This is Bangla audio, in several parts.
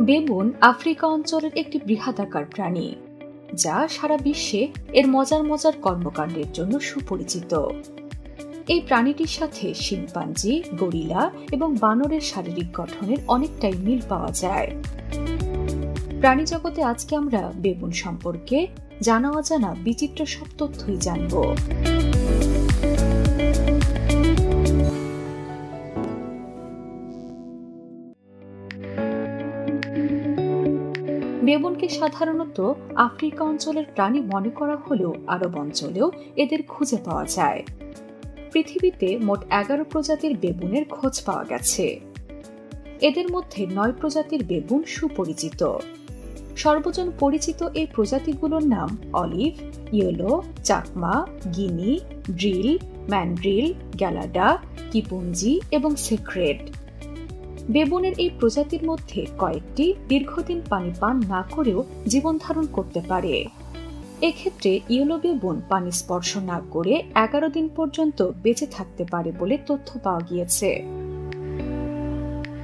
বেবুন আফ্রিকা অঞ্চলের একটি বৃহদাকার প্রাণী, যা সারা বিশ্বে এর মজার মজার কর্মকাণ্ডের জন্য সুপরিচিত। এই প্রাণীটির সাথে শিম্পাঞ্জি, গরিলা এবং বানরের শারীরিক গঠনের অনেকটাই মিল পাওয়া যায়। প্রাণী জগতে আজকে আমরা বেবুন সম্পর্কে জানা অজানা বিচিত্র সব তথ্যই জানব। বেবুনকে সাধারণত আফ্রিকা অঞ্চলের প্রাণী মনে করা হলেও আরব অঞ্চলেও এদের খুঁজে পাওয়া যায়। পৃথিবীতে মোট 11 প্রজাতির বেবুনের খোঁজ পাওয়া গেছে। এদের মধ্যে 9 প্রজাতির বেবুন সুপরিচিত। সর্বজন পরিচিত এই প্রজাতিগুলোর নাম অলিভ, ইয়েলো, চাকমা, গিনি, ড্রিল, ম্যান্ড্রিল, গ্যালাডা, কিপুঞ্জি এবং সেক্রেট। বেবুনের এই প্রজাতির মধ্যে কয়েকটি দীর্ঘদিন পানি পান না করেও জীবন ধারণ করতে পারে। এক্ষেত্রে ইয়েলো বেবুন পানি স্পর্শ না করে 11 দিন পর্যন্ত বেঁচে থাকতে পারে বলে তথ্য পাওয়া গিয়েছে।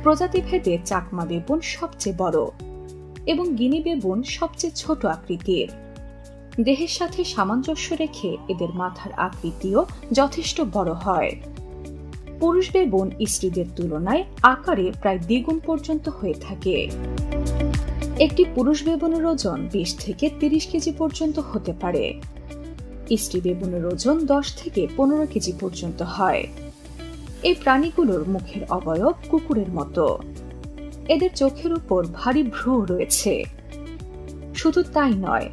প্রজাতিভেদে চাকমা বেবুন সবচেয়ে বড় এবং গিনি বেবুন সবচেয়ে ছোট আকৃতির। দেহের সাথে সামঞ্জস্য রেখে এদের মাথার আকৃতিও যথেষ্ট বড় হয়। পুরুষ বেবুন স্ত্রীদের তুলনায় আকারে প্রায় দ্বিগুণ পর্যন্ত হয়ে থাকে। একটি পুরুষ বেবুনের ওজন 20 থেকে 30 কেজি পর্যন্ত হতে পারে। স্ত্রী বেবুনের ওজন 10 থেকে 15 কেজি পর্যন্ত হয়। এই প্রাণীগুলোর মুখের অবয়ব কুকুরের মতো। এদের চোখের উপর ভারী ভ্রু রয়েছে। শুধু তাই নয়,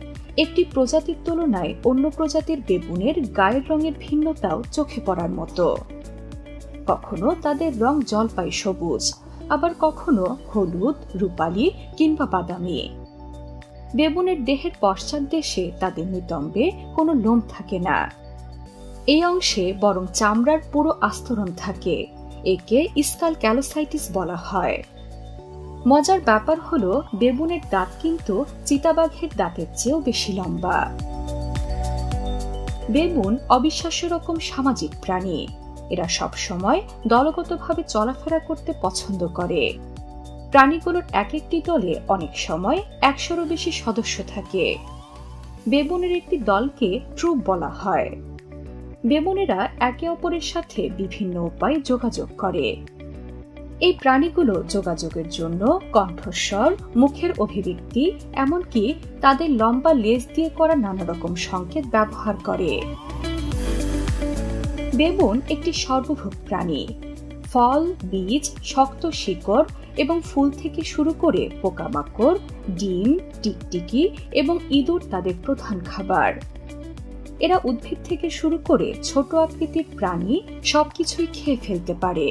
একটি প্রজাতির তুলনায় অন্য প্রজাতির বেবুনের গায়ের রঙের ভিন্নতাও চোখে পড়ার মতো। কখনো তাদের রং জলপাই সবুজ, আবার কখনো হলুদ, রূপালী কিংবা বাদামি। বেবুনের দেহের পশ্চাৎ দেশে তাদের নিতম্বে কোনো লোম থাকে না। এই অংশে বরং চামড়ার পুরো আস্তরণ থাকে। একে স্কাল ক্যালোসাইটিস বলা হয়। মজার ব্যাপার হলো বেবুনের দাঁত কিন্তু চিতাবাঘের দাঁতের চেয়েও বেশি লম্বা। বেবুন অবিশ্বাস্য রকম সামাজিক প্রাণী। এরা সবসময় দলগতভাবে চলাফেরা করতে পছন্দ করে। প্রাণীগুলোর এক একটি দলে অনেক সময় 100-এরও বেশি সদস্য থাকে। বেবুনের একটি দলকে ট্রুপ বলা হয়। বেবুনেরা একে অপরের সাথে বিভিন্ন উপায়ে যোগাযোগ করে। এই প্রাণীগুলো যোগাযোগের জন্য কণ্ঠস্বর, মুখের অভিব্যক্তি, এমনকি তাদের লম্বা লেজ দিয়ে করা নানা রকম সংকেত ব্যবহার করে। বেবুন একটি সর্বভোগ প্রাণী। ফল, বীজ, শক্ত শিকড় এবং ফুল থেকে শুরু করে পোকামাকড়, ডিম, টিকটিকি এবং ইঁদুর তাদের প্রধান খাবার। এরা উদ্ভিদ থেকে শুরু করে ছোট আকৃতির প্রাণী সবকিছুই খেয়ে ফেলতে পারে।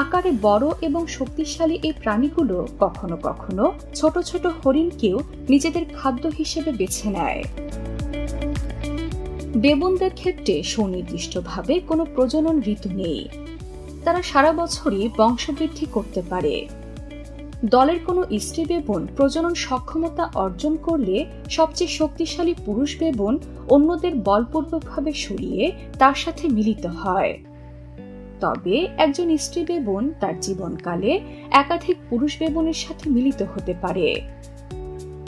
আকারে বড় এবং শক্তিশালী এই প্রাণীগুলো কখনো কখনো ছোট ছোট হরিণকেও নিজেদের খাদ্য হিসেবে বেছে নেয়। বেবুনদের ক্ষেত্রে সুনির্দিষ্টভাবে কোনো প্রজনন ঋতু নেই। তারা সারা বছরই বংশবৃদ্ধি করতে পারে। দলের কোনো স্ত্রী বেবুন প্রজনন সক্ষমতা অর্জন করলে সবচেয়ে শক্তিশালী পুরুষ বেবুন অন্যদের বলপূর্বকভাবে সরিয়ে তার সাথে মিলিত হয়। তবে একজন স্ত্রী বেবুন তার জীবনকালে একাধিক পুরুষ বেবুনের সাথে মিলিত হতে পারে।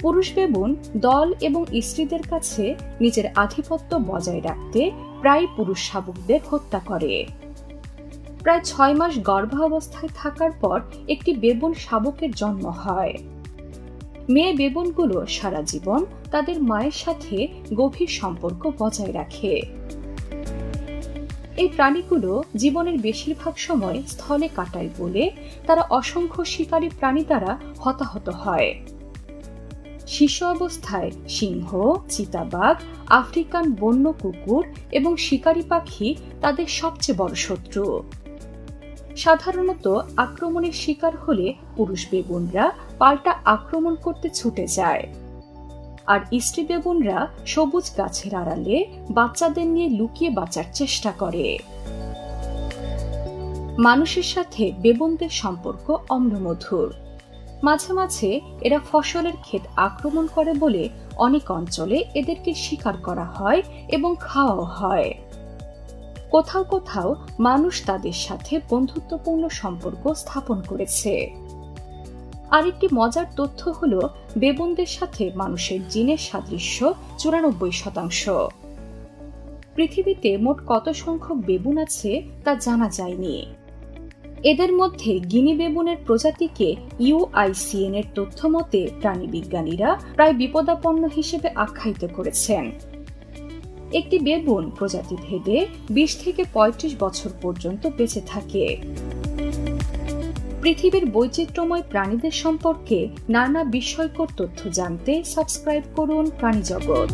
পুরুষ বেবুন দল এবং স্ত্রীদের কাছে নিজের আধিপত্য বজায় রাখতে প্রায় পুরুষ শাবকদের হত্যা করে। প্রায় 6 মাস গর্ভাবস্থায় থাকার পর একটি বেবুন শাবকের জন্ম হয়। মেয়ে বেবুনগুলো সারা জীবন তাদের মায়ের সাথে গভীর সম্পর্ক বজায় রাখে। এই প্রাণীগুলো জীবনের বেশিরভাগ সময় স্থলে কাটায় বলে তারা অসংখ্য শিকারী প্রাণী দ্বারা হতাহত হয়। শিশু অবস্থায় সিংহ, চিতাবাঘ, আফ্রিকান বন্য কুকুর এবং শিকারী পাখি তাদের সবচেয়ে বড় শত্রু। সাধারণত আক্রমণের শিকার হলে পুরুষ বেবুনরা পাল্টা আক্রমণ করতে ছুটে যায়, আর স্ত্রী বেবুনরা সবুজ গাছের আড়ালে বাচ্চাদের নিয়ে লুকিয়ে বাঁচার চেষ্টা করে। মানুষের সাথে বেবুনদের সম্পর্ক অম্লমধুর। মাঝে মাঝে এরা ফসলের ক্ষেত আক্রমণ করে বলে অনেক অঞ্চলে এদেরকে শিকার করা হয় এবং খাওয়াও হয়। কোথাও কোথাও মানুষ তাদের সাথে বন্ধুত্বপূর্ণ সম্পর্ক স্থাপন করেছে। আরেকটি মজার তথ্য হল বেবুনদের সাথে মানুষের জিনের সাদৃশ্য 94%। পৃথিবীতে মোট কত সংখ্যক বেবুন আছে তা জানা যায়নি। এদের মধ্যে গিনি বেবুনের প্রজাতিকে UICN এর তথ্য মতে প্রাণীবিজ্ঞানীরা প্রায় বিপদাপন্ন হিসেবে আখ্যায়িত করেছেন। একটি বেবুন প্রজাতি ভেদে 20 থেকে 35 বছর পর্যন্ত বেঁচে থাকে। পৃথিবীর বৈচিত্র্যময় প্রাণীদের সম্পর্কে নানা বিস্ময়কর তথ্য জানতে সাবস্ক্রাইব করুন প্রাণী জগৎ।